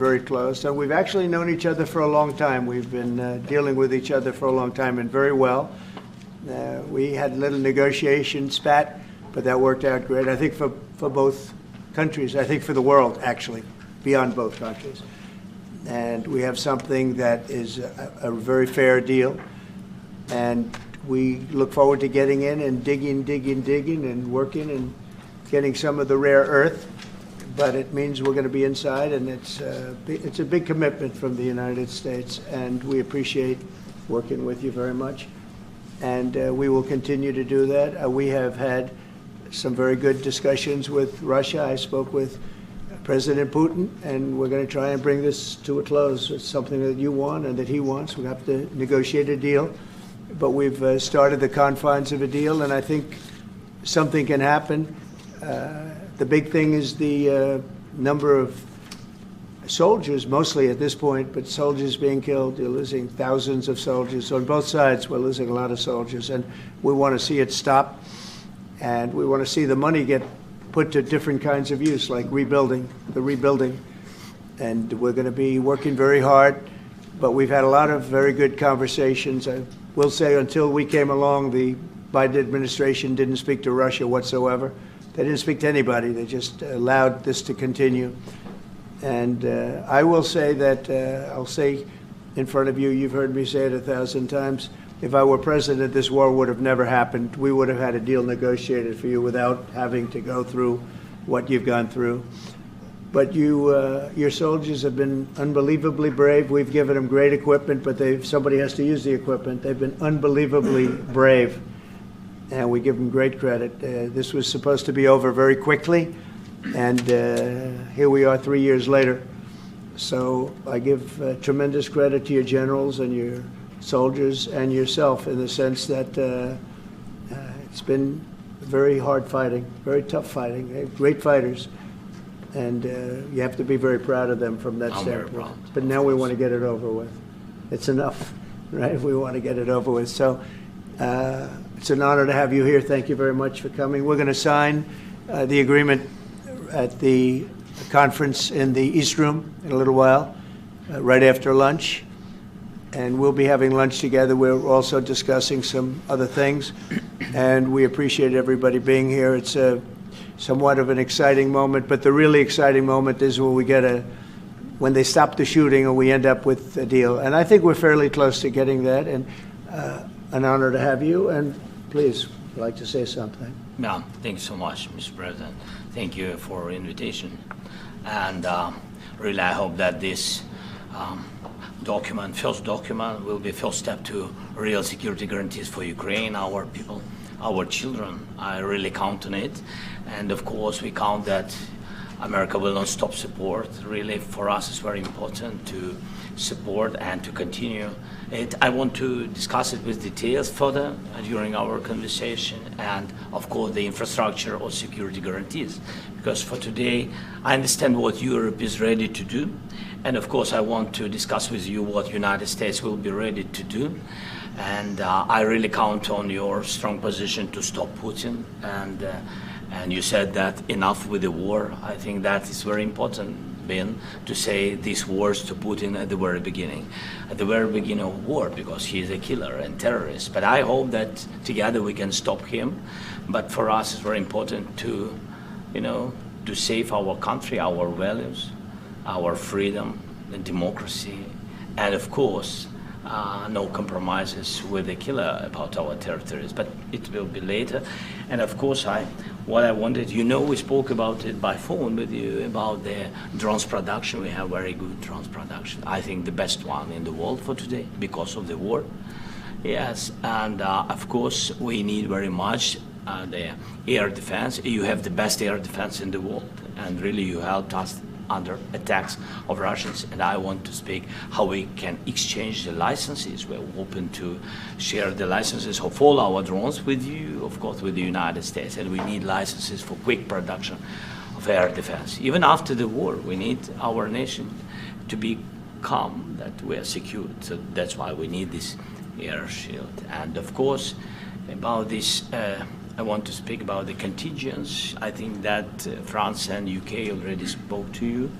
very close, and we've actually known each other for a long time. We've been dealing with each other for a long time, and very well. We had a little negotiation spat, but that worked out great, I think, for both countries. I think for the world, actually, beyond both countries. And we have something that is a very fair deal, and we look forward to getting in and digging and working and getting some of the rare earth. But it means we're going to be inside, and it's a big commitment from the United States, and we appreciate working with you very much. And we will continue to do that. We have had some very good discussions with Russia. I spoke with President Putin, and we're going to try and bring this to a close. It's something that you want and that he wants. We have to negotiate a deal, but we've started the confines of a deal, and I think something can happen. The big thing is the number of soldiers, mostly at this point, but soldiers being killed. You're losing thousands of soldiers. On both sides, we're losing a lot of soldiers, and we want to see it stop, and we want to see the money get put to different kinds of use, like rebuilding. And we're going to be working very hard, but we've had a lot of very good conversations. I will say until we came along, the Biden administration didn't speak to Russia whatsoever. They didn't speak to anybody. They just allowed this to continue. And I will say that, I'll say in front of you, you've heard me say it 1,000 times, if I were president, this war would have never happened. We would have had a deal negotiated for you without having to go through what you've gone through. But your soldiers have been unbelievably brave. We've given them great equipment, but somebody has to use the equipment. They've been unbelievably brave, and we give them great credit. This was supposed to be over very quickly, and here we are 3 years later. So I give tremendous credit to your generals and your soldiers and yourself, in the sense that it's been very hard fighting, very tough fighting. They're great fighters, and you have to be very proud of them from that standpoint. But now we want to get it over with. It's enough, right? We want to get it over with. So it's an honor to have you here. Thank you very much for coming. We're going to sign the agreement at the conference in the East Room in a little while, right after lunch. And we'll be having lunch together. We're also discussing some other things, and we appreciate everybody being here. It's somewhat of an exciting moment, but the really exciting moment is when they stop the shooting and we end up with a deal. And I think we're fairly close to getting that, and an honor to have you. And please, if you'd like to say something. Yeah, thank you so much, Mr. President. Thank you for the invitation. And really, I hope that this first document will be first step to real security guarantees for Ukraine, our people, our children. I really count on it. And of course, we count that America will not stop support. Really, for us, it's very important to support and to continue it. I want to discuss it with details further during our conversation, and of course the infrastructure or security guarantees, because for today I understand what Europe is ready to do, and of course I want to discuss with you what United States will be ready to do. And I really count on your strong position to stop Putin, and you said that enough with the war. I think that is very important, Ben, to say these words to Putin at the very beginning of war, because he is a killer and terrorist. But I hope that together we can stop him. But for us, it's very important to, to save our country, our values, our freedom, and democracy, and of course, no compromises with the killer about our territories, but it will be later. And of course, what I wanted, we spoke about it by phone with you, about the drones production. We have very good drones production. I think the best one in the world for today, because of the war. Yes, and of course, we need very much the air defense. You have the best air defense in the world, and really you helped us under attacks of Russians, and I want to speak how we can exchange the licenses. We're open to share the licenses of all our drones with you, of course, with the United States, and we need licenses for quick production of air defense. Even after the war, we need our nation to be calm, that we are secured. So that's why we need this air shield. And of course, about this, I want to speak about the contingents. I think that France and UK already spoke to you.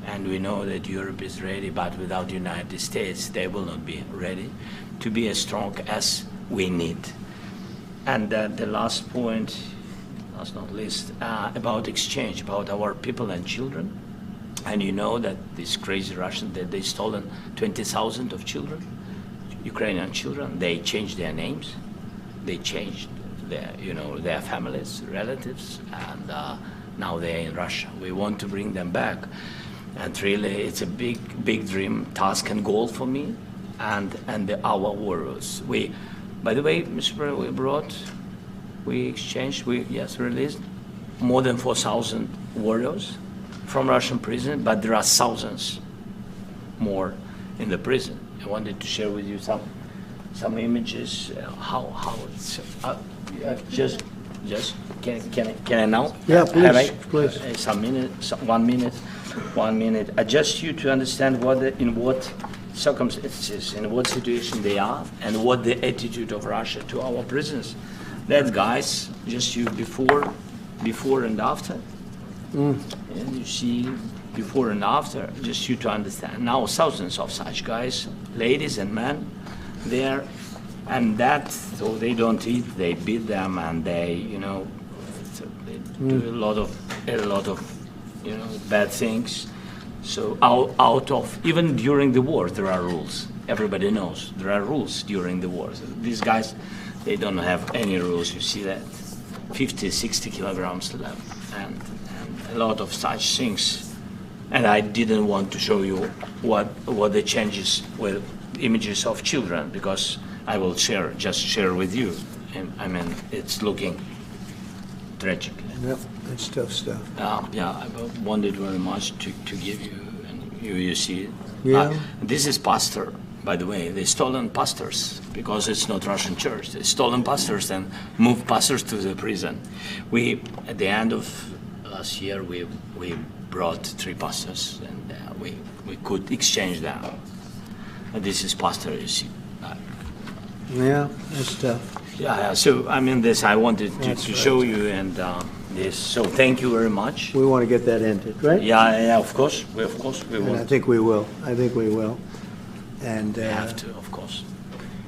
And we know that Europe is ready, but without the United States, they will not be ready to be as strong as we need. And the last point, last not least, about exchange, about our people and children. And you know that these crazy Russians, that they stolen 20,000 of children, Ukrainian children. They changed their names, they changed their families, relatives, and now they're in Russia. We want to bring them back. And really, it's a big dream, task and goal for me and our warriors. By the way, Mr. President, we exchanged, released more than 4,000 warriors from Russian prison, but there are thousands more in the prison. I wanted to share with you some images, how it's, can I now? Yeah, please. 1 minute. Just you to understand in what circumstances, in what situation they are, and what the attitude of Russia to our prisoners. That guys, just you before and after. And you see before and after, just you to understand. Now thousands of such guys, ladies and men, there, and so they don't eat, they beat them, and they do a lot of bad things. So out of, even during the war, there are rules. Everybody knows there are rules during the war. So these guys, they don't have any rules. You see that 50, 60 kilograms left, and a lot of such things. And I didn't want to show you what the changes with images of children, because I will just share with you. And I mean, it's looking tragic. Yep, that's tough stuff. I wanted very much to give you, and you see it. Yeah. This is pastor, by the way. They stolen pastors because it's not Russian church. They stolen pastors and moved pastors to the prison. At the end of last year, we brought 3 pastors, and we could exchange them. And this is pastor, you see. Yeah, that's tough. Yeah. So I mean, this I wanted to show you, and this. So thank you very much. We want to get that ended, right? Yeah. Of course, we And will. I think we will. And We have to, of course.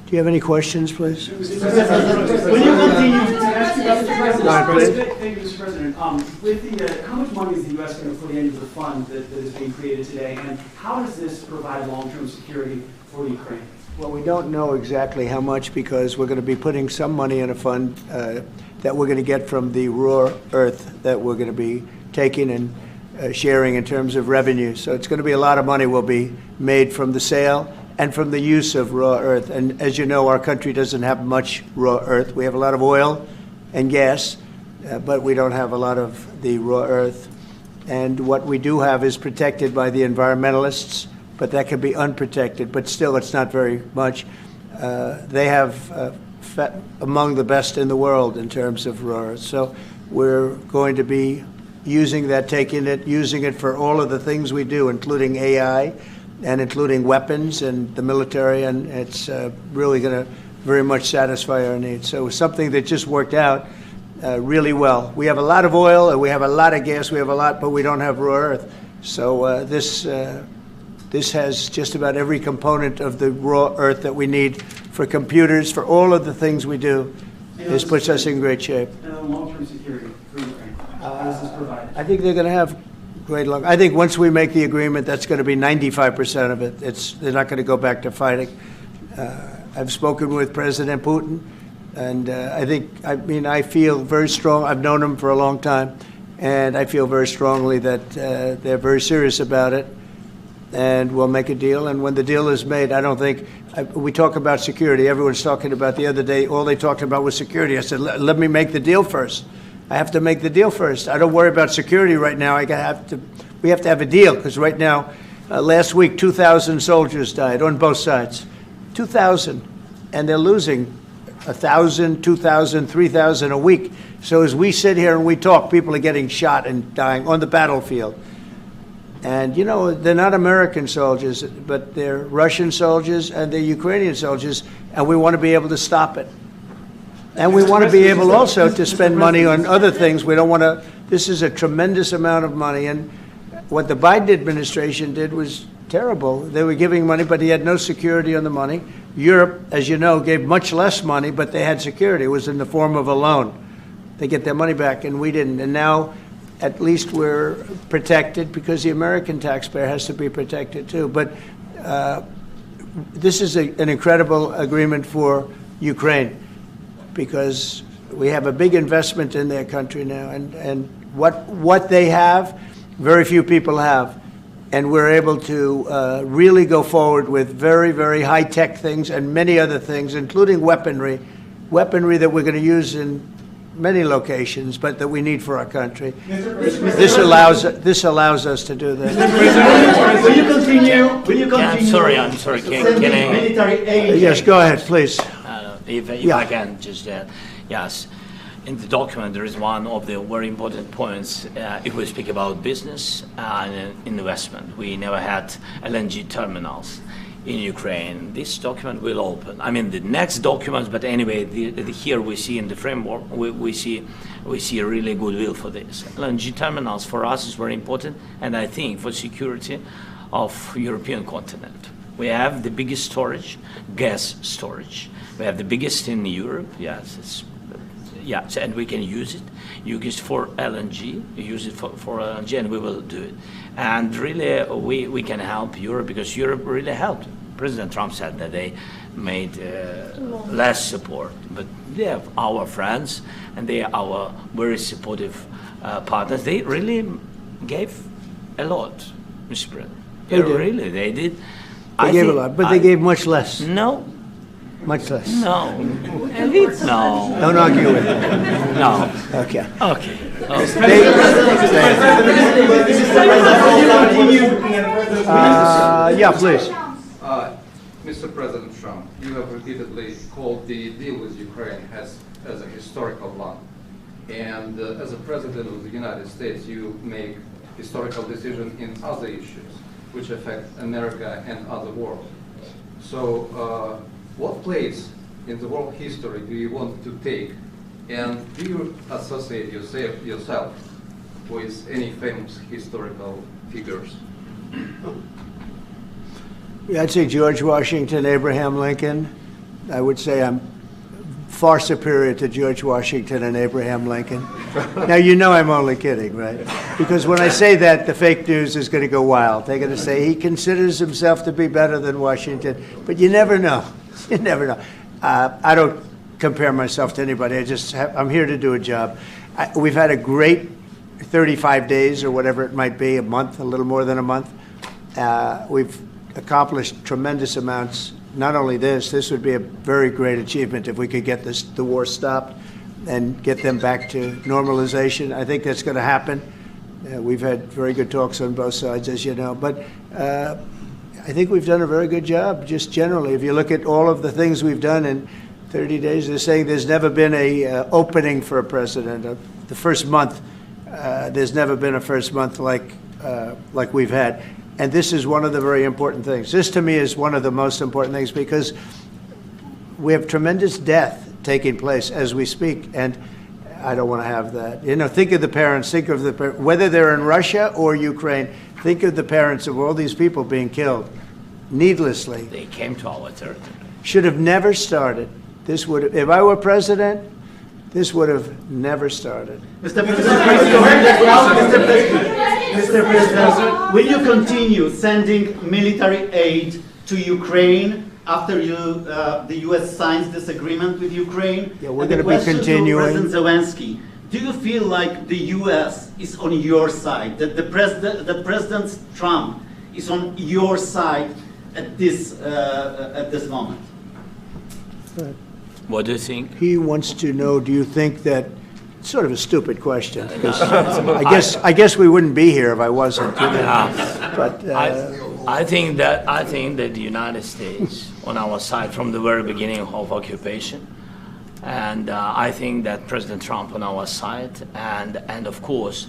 do you have any questions, please? When you look to ask you about the president, please. thank you, Mr. President. With the, how much money is the U.S. going to put into the fund that is being created today, and how does this provide long-term security for Ukraine? Well, we don't know exactly how much, because we're going to be putting some money in a fund that we're going to get from the raw earth that we're going to be taking and sharing in terms of revenue. So it's going to be a lot of money will be made from the sale and from the use of raw earth. And as you know, our country doesn't have much raw earth. We have a lot of oil and gas, but we don't have a lot of the raw earth. And what we do have is protected by the environmentalists, but that can be unprotected, but still it's not very much. They have among the best in the world in terms of raw earth. So we're going to be using that, using it for all of the things we do, including AI and including weapons and the military, and it's really going to very much satisfy our needs. So it's something that just worked out really well. We have a lot of oil and we have a lot of gas, but we don't have raw earth. So this has just about every component of the raw earth that we need for computers, for all of the things we do. This puts us in great shape. And long-term security for Ukraine, how does this provide? I think they're going to have great luck. I think once we make the agreement, that's going to be 95% of it. They're not going to go back to fighting. I've spoken with President Putin, and I feel very strong. I've known him for a long time, and I feel very strongly that they're very serious about it. And we'll make a deal. And when the deal is made, I don't think we talk about security. Everyone's talking about the other day. All they talked about was security. I said, let me make the deal first. I have to make the deal first. I don't worry about security right now. We have to have a deal, because right now, last week, 2,000 soldiers died on both sides. 2,000, and they're losing 1,000, 2,000, 3,000 a week. So as we sit here and we talk, people are getting shot and dying on the battlefield. And, you know, they're not American soldiers, but they're Russian soldiers and they're Ukrainian soldiers, and we want to be able to stop it. And we want to be able also to spend money on other things. We don't want to, this is a tremendous amount of money, and what the Biden administration did was terrible. They were giving money, but he had no security on the money. Europe, as you know, gave much less money, but they had security. It was in the form of a loan. They get their money back, and we didn't. And now, at least we're protected because the American taxpayer has to be protected too. But this is an incredible agreement for Ukraine because we have a big investment in their country now, and what they have, very few people have. And we're able to really go forward with very, very high-tech things and many other things, including weaponry that we're going to use in many locations, but that we need for our country. This allows us to do that. Will you continue? Yeah, I'm sorry. Can I? Military aid. Yes, go ahead, please. If Yeah. I can just yes. In the document, there is one of the very important points. If we speak about business and investment, we never had LNG terminals in Ukraine. This document will open. I mean, the next documents, but anyway, here we see in the framework, we see a really goodwill for this. LNG terminals for us is very important, and I think for security of European continent. We have the biggest storage, gas storage. We have the biggest in Europe. Yes, and we can use it. Use it for LNG. Use it for LNG, and we will do it. And really, we can help Europe because Europe really helped. President Trump said that they made less support, but they have our friends and they are our very supportive partners. They really gave a lot, Mr. President. They did. Really, they did. They gave a lot, but they gave much less. No. Much less. No. No. Don't argue with me. No. Okay. Okay. Yeah, please. Mr. President Trump, you have repeatedly called the deal with Ukraine as a historical one. And as a President of the United States, you make historical decisions in other issues which affect America and other world. So what place in the world history do you want to take? And do you associate yourself with any famous historical figures? Yeah, I'd say George Washington, Abraham Lincoln. I would say I'm far superior to George Washington and Abraham Lincoln. Now, you know I'm only kidding, right? Because when I say that, the fake news is going to go wild. They're going to say he considers himself to be better than Washington. But you never know. You never know. I don't compare myself to anybody. I'm here to do a job. We've had a great 35 days or whatever it might be, a month, a little more than a month. We've accomplished tremendous amounts. Not only this would be a very great achievement if we could get the war stopped and get them back to normalization. I think that's going to happen. We've had very good talks on both sides, as you know. But I think we've done a very good job, just generally. If you look at all of the things we've done in 30 days, they're saying there's never been a opening for a president. The first month, there's never been a first month like we've had. And this is one of the very important things. This, to me, is one of the most important things because we have tremendous death taking place as we speak, and I don't want to have that. You know, think of the parents, whether they're in Russia or Ukraine, think of the parents of all these people being killed needlessly. They came to our territory. Should have never started. This would have, if I were president, this would have never started. Mr. President, will you continue sending military aid to Ukraine after the U.S. signs this agreement with Ukraine? Yeah, we're going to be continuing. President Zelensky, do you feel like the U.S. is on your side, that President Trump is on your side at this moment? Right. What do you think? He wants to know, do you think that, it's sort of a stupid question, because I guess we wouldn't be here if I wasn't. You know? But I think that the United States on our side from the very beginning of occupation, and I think that President Trump on our side, and of course,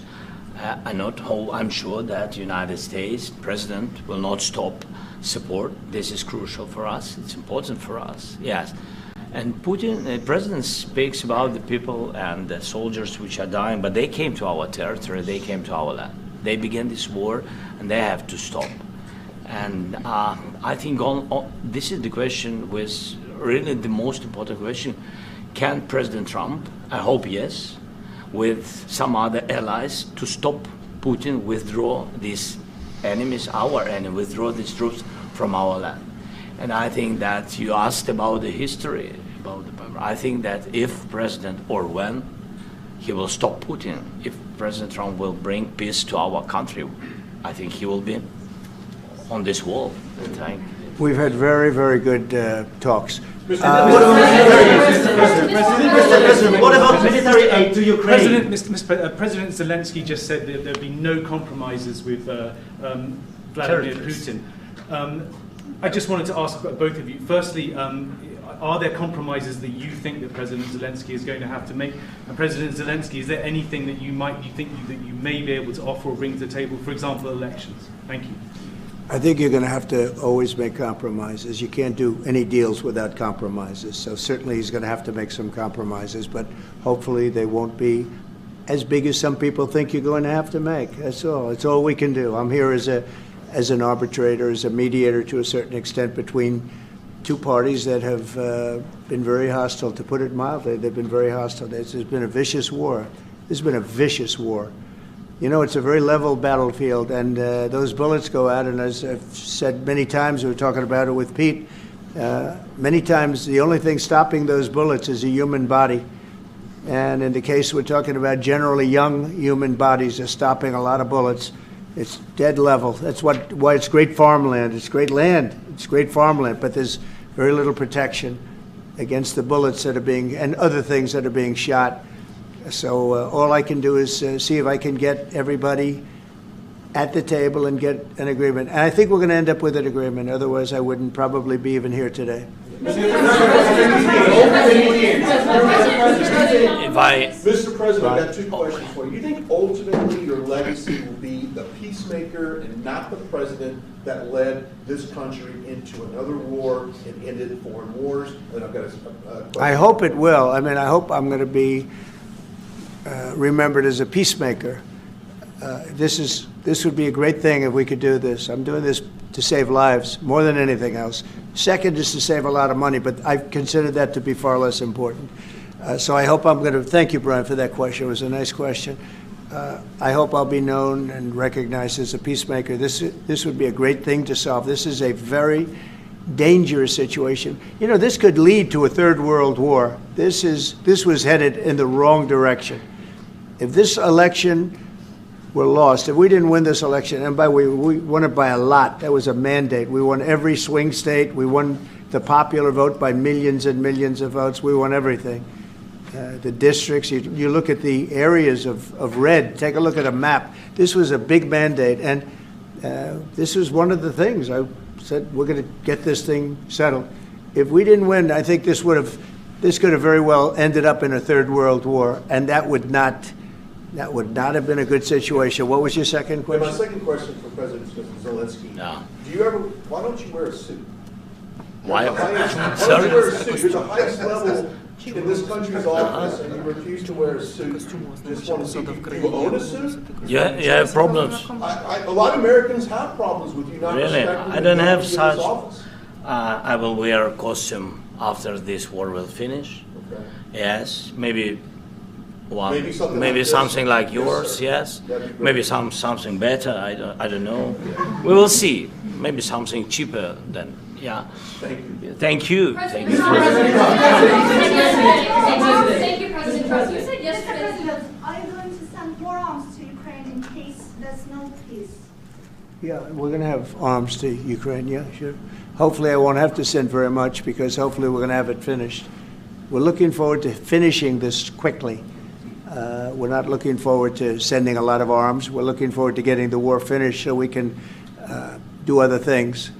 I'm sure that the United States President will not stop support. This is crucial for us. It's important for us. Yes. And Putin, the president, speaks about the people and the soldiers which are dying, but they came to our territory, they came to our land. They began this war, and they have to stop. And I think this is the question, with really the most important question. Can President Trump, I hope yes, with some other allies, to stop Putin, withdraw these enemies, our enemy, withdraw these troops from our land? And I think that you asked about the history, I think that if President, or when, he will stop Putin, if President Trump will bring peace to our country, I think he will be on this wall. We've had very, very good talks. What about military aid to Ukraine? President Zelensky just said that there'd be no compromises with Vladimir Putin. I just wanted to ask both of you. Firstly, are there compromises that you think that President Zelensky is going to have to make? And President Zelensky, is there anything that you may be able to offer or bring to the table, for example, elections? Thank you. I think you're going to have to always make compromises. You can't do any deals without compromises. So certainly he's going to have to make some compromises, but hopefully they won't be as big as some people think you're going to have to make. That's all. It's all we can do. I'm here as an arbitrator, as a mediator to a certain extent between two parties that have been very hostile, to put it mildly. They've been very hostile. There's been a vicious war. There's been a vicious war. You know, it's a very level battlefield, and those bullets go out, and as I've said many times, we were talking about it with Pete, many times the only thing stopping those bullets is a human body. And in the case we're talking about, generally young human bodies are stopping a lot of bullets. It's dead level. That's why it's great farmland. It's great land. It's great farmland, but there's very little protection against the bullets that are being, and other things that are being shot. So all I can do is see if I can get everybody at the table and get an agreement. And I think we're going to end up with an agreement. Otherwise, I wouldn't probably be even here today. Mr. President, I've got two questions for you. You think ultimately your legacy will be the peacemaker and not the president that led this country into another war and ended foreign wars? And I've got a question. I hope it will. I mean, I hope I'm going to be remembered as a peacemaker. This would be a great thing if we could do this. I'm doing this to save lives more than anything else. Second is to save a lot of money, but I consider that to be far less important. So I hope I'm going to, thank you, Brian, for that question. It was a nice question. I hope I'll be known and recognized as a peacemaker. This would be a great thing to solve. This is a very dangerous situation. You know, this could lead to a third world war. This was headed in the wrong direction. If this election were lost, if we didn't win this election, and by the way, we won it by a lot. That was a mandate. We won every swing state. We won the popular vote by millions and millions of votes. We won everything. The districts, you look at the areas of red, take a look at a map. This was a big mandate, and this was one of the things. I said, we're going to get this thing settled. If we didn't win, I think this could have very well ended up in a third world war, and that would not have been a good situation. What was your second question? My second question for President Zelensky. No. Why don't you wear a suit? Why? Why don't you wear a suit? You're the highest level in this country's office, and you refuse to wear a suit. Just want to see, do you own a suit? Yeah, you have problems. A lot of Americans have problems with you not Really? respecting I don't have this such. office. I will wear a costume after this war will finish. Okay. Yes, maybe one, Maybe something like this. yours. Yes, Yes, That'd be great. maybe something better. I don't know. We will see. Maybe something cheaper than. Yeah. Thank you. Thank you. Thank you. Thank you, President Trump. You said yesterday. Are you going to send more arms to Ukraine in case there's no peace? Yeah, we're going to have arms to Ukraine, yeah, sure. Hopefully I won't have to send very much, because hopefully we're going to have it finished. We're looking forward to finishing this quickly. We're not looking forward to sending a lot of arms. We're looking forward to getting the war finished so we can do other things.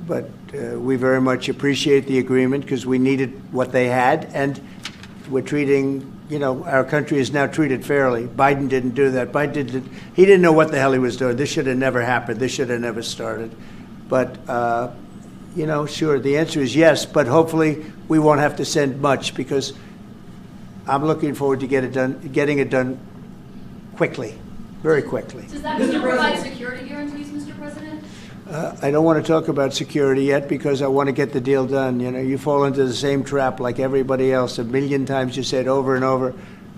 But we very much appreciate the agreement, because we needed what they had, and we're treating, you know, our country is now treated fairly. Biden didn't do that. He didn't know what the hell he was doing. This should have never happened. This should have never started. But, you know, sure, the answer is yes, but hopefully we won't have to send much, because I'm looking forward to getting it done quickly. very quickly. Does that still provide security guarantees, Mr. President? I don't want to talk about security yet because I want to get the deal done. You know, you fall into the same trap like everybody else. 1,000,000 times you said over and over,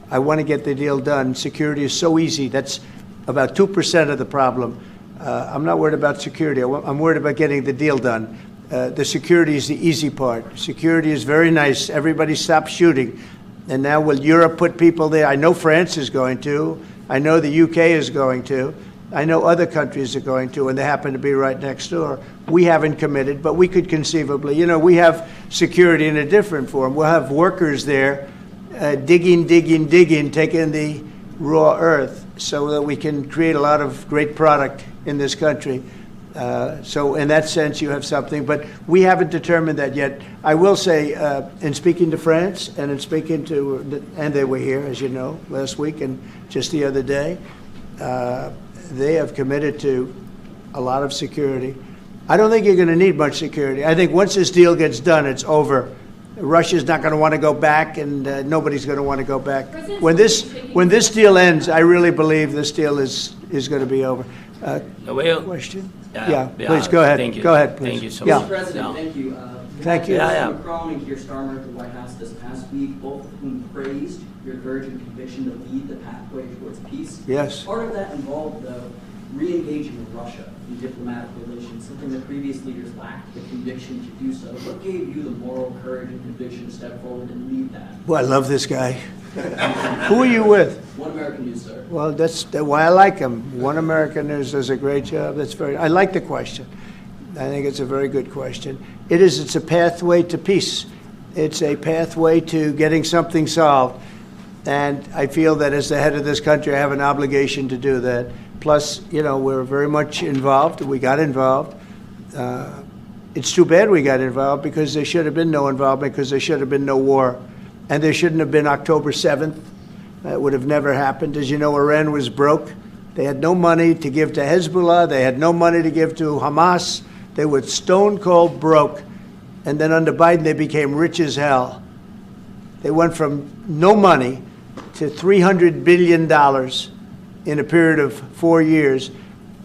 I want to get the deal done. Security is so easy. That's about 2% of the problem. I'm not worried about security. I'm worried about getting the deal done. The security is the easy part. Security is very nice. Everybody stopped shooting. And now will Europe put people there? I know France is going to. I know the UK is going to. I know other countries are going to, and they happen to be right next door. We haven't committed, but we could conceivably. You know, we have security in a different form. We'll have workers there digging, taking the raw earth so that we can create a lot of great product in this country. So in that sense, you have something, but we haven't determined that yet. I will say, in speaking to France and in speaking to, and they were here, as you know, last week and just the other day, they have committed to a lot of security. I don't think you're going to need much security. I think once this deal gets done, it's over. Russia's not going to want to go back, and nobody's going to want to go back. When this deal ends, I really believe this deal is going to be over. Question? Yeah, please go ahead. Thank you. Go ahead, please. Thank you so Yeah. much. Mr. President, Yeah. thank you. Thank you. Macron and Keir Starmer at the White House this past week, both of whom praised your courage and conviction to lead the pathway towards peace. Yes. Part of that involved, though, re-engaging with Russia in diplomatic relations, something that previous leaders lacked the conviction to do so. What gave you the moral courage and conviction to step forward and lead that? Well, I love this guy. Who are you with? One American News, sir. Well, that's why I like him. One American News does a great job. I like the question. I think it's a very good question. It's a pathway to peace. It's a pathway to getting something solved. And I feel that as the head of this country, I have an obligation to do that. Plus, you know, we're very much involved. We got involved. It's too bad we got involved because there should have been no involvement because there should have been no war. And there shouldn't have been October 7th. That would have never happened. As you know, Iran was broke. They had no money to give to Hezbollah. They had no money to give to Hamas. They were stone cold broke. And then under Biden, they became rich as hell. They went from no money to $300 billion in a period of 4 years.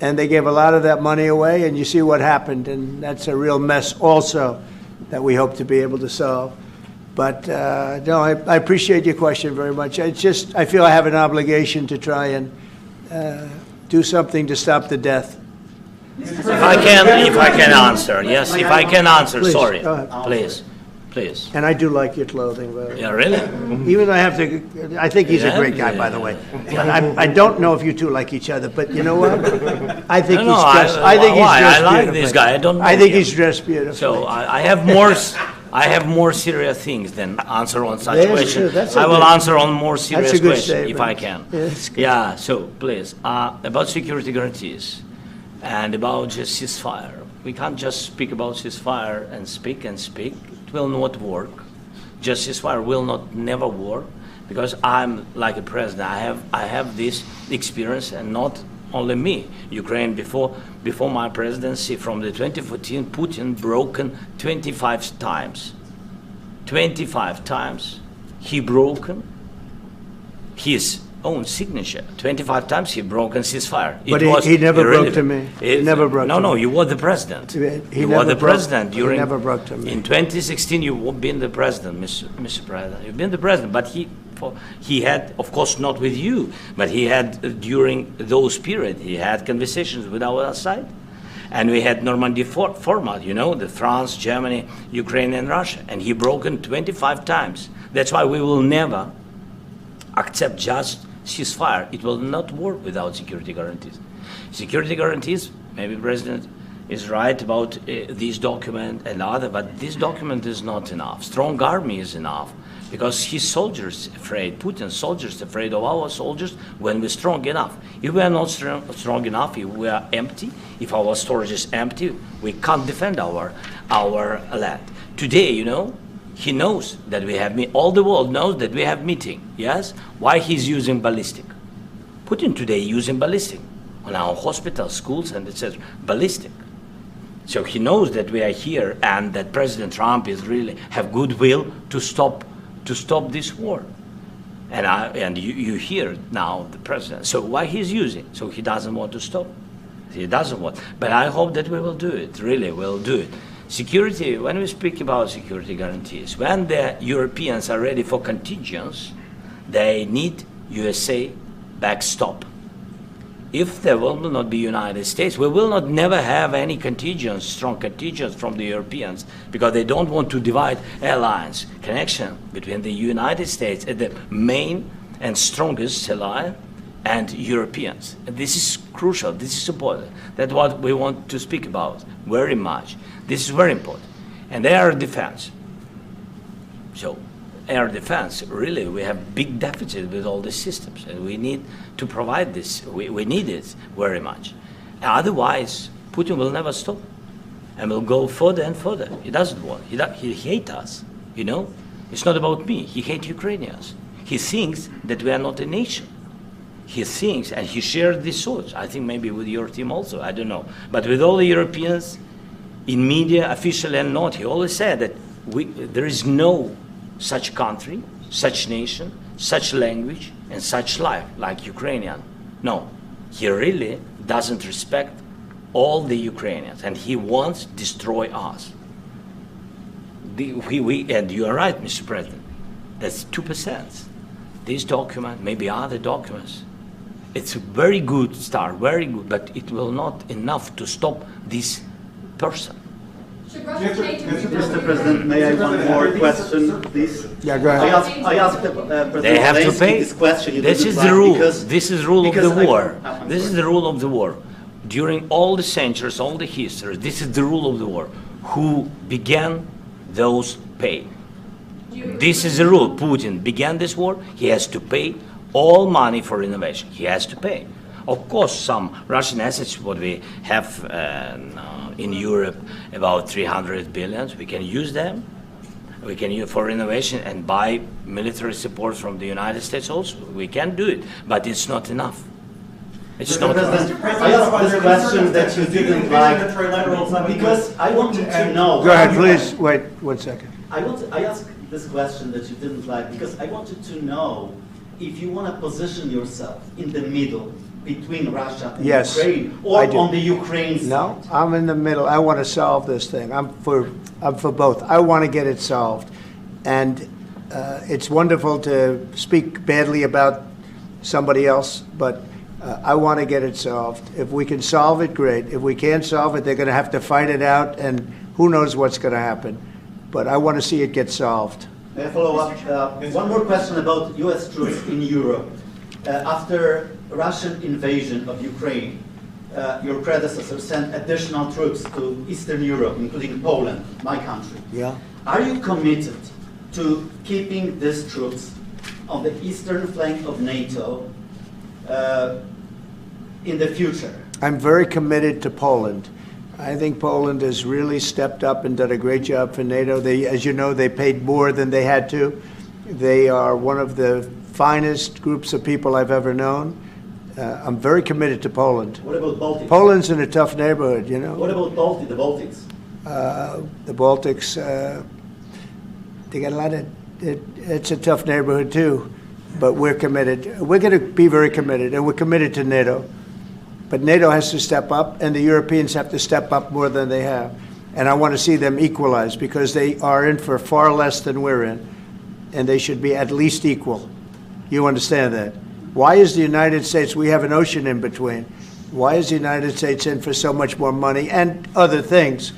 And they gave a lot of that money away, and you see what happened. And that's a real mess also that we hope to be able to solve. But no, I appreciate your question very much. It's just, I feel I have an obligation to try and do something to stop the death. If I can answer, yes, if I can answer, Please, sorry, go ahead. please. And I do like your clothing, by the way. Yeah, really? Even though I have to, I think he's a great guy, by the way. But I don't know if you two like each other, but you know what? I think he's dressed. I think he's dressed I like beautifully. this guy. I don't know I think him. he's dressed beautifully. So I have more serious things than answer on such That's questions. true. That's a I will good- answer on more serious That's a good questions if statement. I can. Yeah, that's good. Yeah. So please, about security guarantees and about just ceasefire. We can't just speak about ceasefire and speak and speak. It will not work. Just ceasefire will never work because I'm like a president. I have this experience, and not only me. Ukraine before my presidency, from the 2014, Putin broken 25 times. 25 times he broken his own signature. 25 times he broken ceasefire. But he never broke to me. He never broke to me. No, you were the president. You were the president during. He never broke to me. In 2016, you've been the president, Mr. President. You've been the president, but he had, of course, not with you, but he had during those periods. He had conversations with our side, and we had Normandy format. You know, the France, Germany, Ukraine, and Russia, and he broken 25 times. That's why we will never accept just ceasefire. It will not work without security guarantees. Security guarantees, maybe President is right about this document and other, but this document is not enough. Strong army is enough because his soldiers afraid, Putin's soldiers afraid of our soldiers when we're strong enough. If we are not strong enough, if we are empty, if our storage is empty, we can't defend our land. Today, you know, he knows that we have all the world knows that we have meeting. Yes, why he's using ballistic? Putin today using ballistic on our hospitals, schools, and etc. Ballistic. So he knows that we are here and that President Trump is really have goodwill to stop this war. And you hear now the president. So why he's using? So he doesn't want to stop. He doesn't want. But I hope that we will do it. Really, we'll do it. Security. When we speak about security guarantees, when the Europeans are ready for contingents, they need USA backstop. If there will not be United States, we will not never have any contingents, strong contingents from the Europeans, because they don't want to divide alliance connection between the United States as the main and strongest ally and Europeans. And this is crucial. This is important. That's what we want to speak about very much. This is very important. And air defense. So air defense, really, we have big deficit with all these systems, and we need to provide this. We need it very much. Otherwise, Putin will never stop, and will go further and further. He doesn't want. He hates us. You know, it's not about me. He hates Ukrainians. He thinks that we are not a nation. He thinks, and he shared these thoughts. I think maybe with your team also. I don't know, but with all the Europeans, in media, official and not, he always said that there is no such country, such nation, such language, and such life like Ukrainian. No, he really doesn't respect all the Ukrainians, and he wants to destroy us. And you are right, Mr. President, that's 2%. This document, maybe other documents, it's a very good start, very good, but it will not enough to stop this person. Should Russia change Mr. President, may I have one more question, please? Yeah, go ahead. I asked President They have to Zelensky pay. this question. This is the rule. This is the rule of the because war. I'm This is sorry. the rule of the war. During all the centuries, all the history, this is the rule of the war. Who began, those pay. This is the rule. Putin began this war. He has to pay all money for innovation. He has to pay. Of course, some Russian assets, what we have in Europe, about 300 billion, we can use them. We can use for innovation and buy military support from the United States also. We can do it, but it's not enough. It's not enough. President, I asked this question that you didn't like because I wanted to know. Go ahead, please. Wait 1 second. I asked this question that you didn't like because I wanted to know if you want to position yourself in the middle between Russia and Yes, Ukraine, or I do. on the Ukraine side. No, I'm in the middle. I want to solve this thing. I'm for both. I want to get it solved. And it's wonderful to speak badly about somebody else, but I want to get it solved. If we can solve it, great. If we can't solve it, they're going to have to fight it out, and who knows what's going to happen. But I want to see it get solved. May I follow up? One more question about U.S. troops in Europe. After Russian invasion of Ukraine, your predecessor sent additional troops to Eastern Europe, including Poland, my country. Yeah. Are you committed to keeping these troops on the eastern flank of NATO in the future? I'm very committed to Poland. I think Poland has really stepped up and done a great job for NATO. They, as you know, they paid more than they had to. They are one of the finest groups of people I've ever known. I'm very committed to Poland. What about Baltics? Poland's in a tough neighborhood, you know. What about the Baltics? The Baltics, they got a lot of, it's a tough neighborhood too, but we're committed. We're going to be very committed, and we're committed to NATO. But NATO has to step up, and the Europeans have to step up more than they have. And I want to see them equalize, because they are in for far less than we're in, and they should be at least equal. You understand that? Why is the United States, we have an ocean in between, why is the United States in for so much more money and other things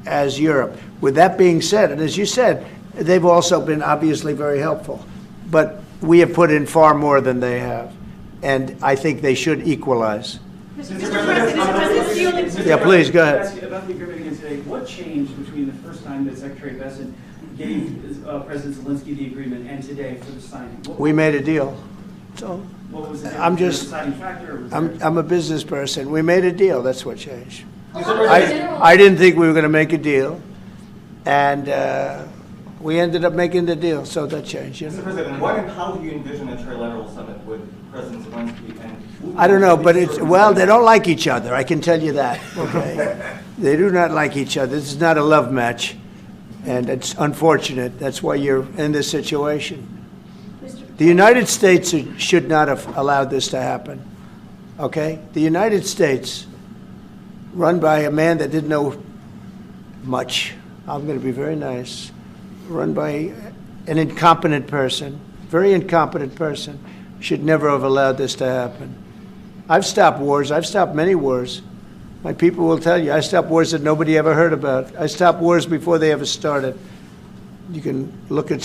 as Europe? With that being said, and as you said, they've also been obviously very helpful, but we have put in far more than they have, and I think they should equalize. Mr. President, Yeah, please, go ahead. I ask you about the agreement again today. What changed between the first time that Secretary Bessent gave President Zelensky the agreement and today for the signing? We made a deal. So What was the I'm just, deciding factor? Or was I'm a business person. We made a deal. That's what changed. General- I didn't think we were going to make a deal, and we ended up making the deal, so that changed. You Mr. know? President, what and how do you envision a trilateral summit with President Zelensky and Putin? I don't know, but it's, well, they don't like each other, I can tell you that, okay? They do not like each other. This is not a love match, and it's unfortunate. That's why you're in this situation. The United States should not have allowed this to happen, okay? The United States, run by a man that didn't know much, I'm going to be very nice, run by an incompetent person, very incompetent person, should never have allowed this to happen. I've stopped wars. I've stopped many wars. My people will tell you, I stopped wars that nobody ever heard about. I stopped wars before they ever started. You can look at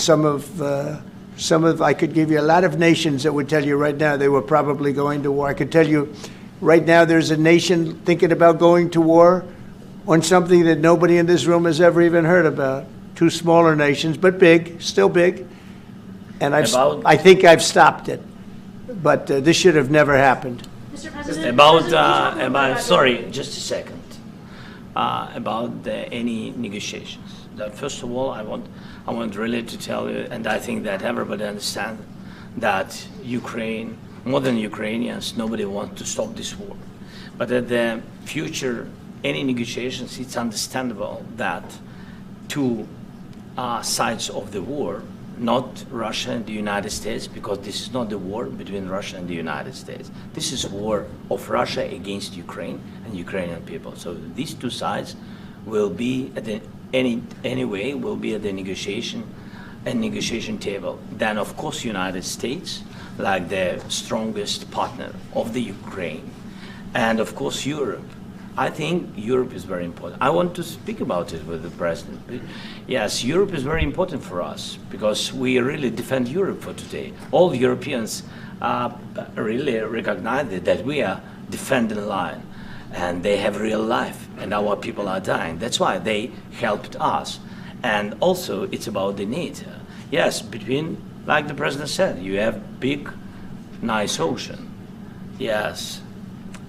I could give you a lot of nations that would tell you right now they were probably going to war. I could tell you right now there's a nation thinking about going to war on something that nobody in this room has ever even heard about. Two smaller nations, but big, still big. And I think I've stopped it. But this should have never happened. Mr. President, sorry, just a second. About any negotiations. That first of all, I want really to tell you, and I think that everybody understands that Ukraine, more than Ukrainians, nobody wants to stop this war. But at the future, any negotiations, it's understandable that two sides of the war, not Russia and the United States, because this is not the war between Russia and the United States. This is a war of Russia against Ukraine and Ukrainian people. So these two sides will be at the anyway will be at the negotiation table. Then of course United States, like the strongest partner of the Ukraine, and of course Europe. I think Europe is very important. I want to speak about it with the president. Yes, Europe is very important for us because we really defend Europe for today. All Europeans really recognize that we are defending the line, and they have real life, and our people are dying. That's why they helped us. And also, it's about the NATO. Yes, between, like the president said, you have big, nice ocean. Yes,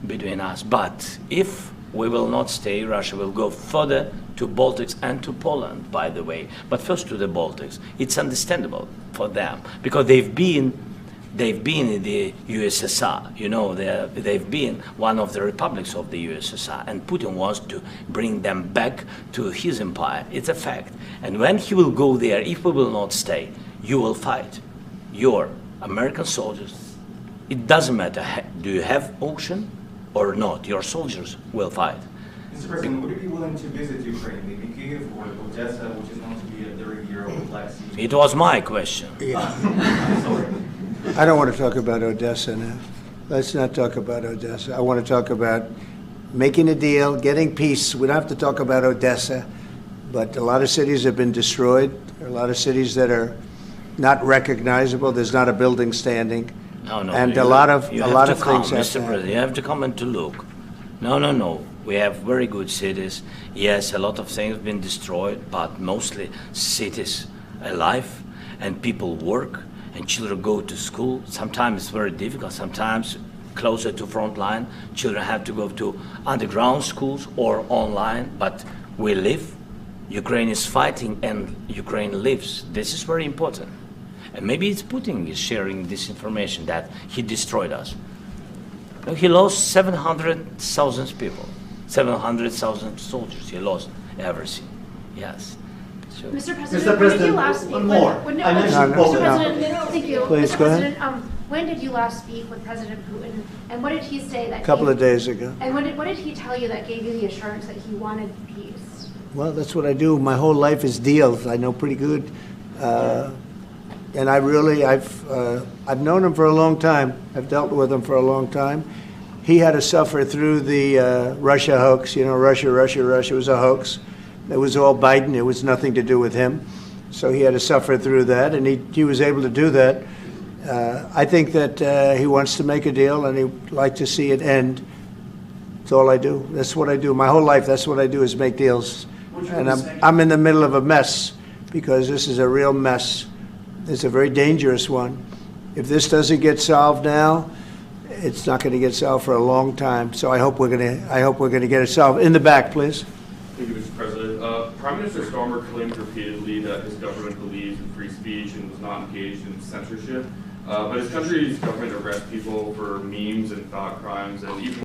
between us. But if we will not stay, Russia will go further to Baltics and to Poland, by the way. But first to the Baltics. It's understandable for them because they've been in the USSR. You know, they've been one of the republics of the USSR, and Putin wants to bring them back to his empire. It's a fact. And when he will go there, if we will not stay, you will fight. Your American soldiers, it doesn't matter, do you have ocean or not, your soldiers will fight. Mr. President, would you be willing to visit Ukraine, maybe Kyiv or Odessa, which is known to be a very Euro Black Sea? It was my question. Yeah. Sorry. I don't want to talk about Odessa now. Let's not talk about Odessa. I want to talk about making a deal, getting peace. We don't have to talk about Odessa, but a lot of cities have been destroyed. There are a lot of cities that are not recognizable. There's not a building standing. No, and a lot of things have Mr. President, you have to come and to look. No. We have very good cities. Yes, a lot of things have been destroyed, but mostly cities alive, and people work, and children go to school. Sometimes it's very difficult. Sometimes closer to front line, children have to go to underground schools or online, but we live. Ukraine is fighting, and Ukraine lives. This is very important. And maybe it's Putin is sharing this information that he destroyed us. No, he lost 700,000 people, 700,000 soldiers. He lost everything. Yes. So. Mr. President, when did you last speak one more. with Mr. President, thank you. Please, Mr. go ahead. President, when did you last speak with President Putin, and what did he say that? A couple of days ago. And what did he tell you that gave you the assurance that he wanted peace? Well, that's what I do. My whole life is deals. I know pretty good. And I've known him for a long time. I've dealt with him for a long time. He had to suffer through the Russia hoax. You know, Russia was a hoax. It was all Biden. It was nothing to do with him. So he had to suffer through that, and he was able to do that. I think that he wants to make a deal, and he'd like to see it end. That's all I do. That's what I do. My whole life, that's what I do is make deals. And I'm in the middle of a mess because this is a real mess. It's a very dangerous one. If this doesn't get solved now, it's not going to get solved for a long time. So I hope we're going to get it solved. In the back, please. Thank you, Mr. President. Prime Minister Starmer claimed repeatedly that his government believes in free speech and was not engaged in censorship. But his country's government arrests people for memes and thought crimes, and even